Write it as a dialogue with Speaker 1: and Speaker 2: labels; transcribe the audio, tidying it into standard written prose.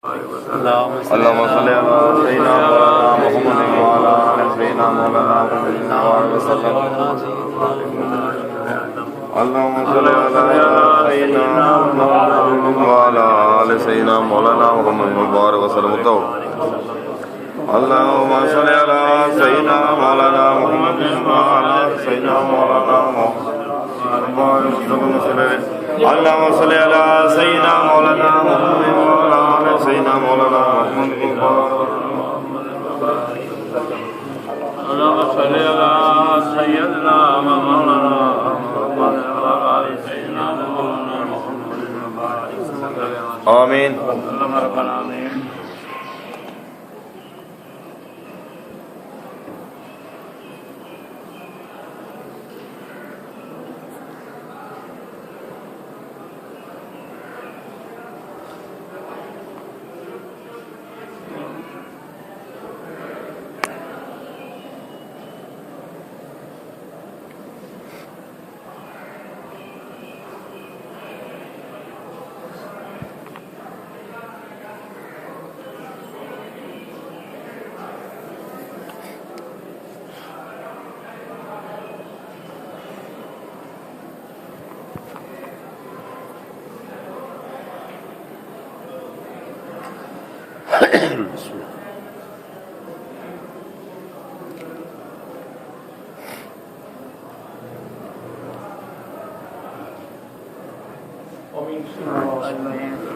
Speaker 1: اللهم صل على سيدنا محمد وعلى آل سيدنا مولانا محمد وسلم. اللهم صل على سيدنا محمد وعلى آل سيدنا مولانا محمد وبارك وسلم. اللهم صل على سيدنا مولانا محمد وعلى آل سيدنا مولانا محمد. اللهم صل على سيدنا مولانا محمد وعلى آل سيدنا مولانا محمد. اللهم صل على سيدنا مولانا محمد وعلى آل سيدنا مولانا محمد. آمين. اللهم ربنا آمين.
Speaker 2: ومن شر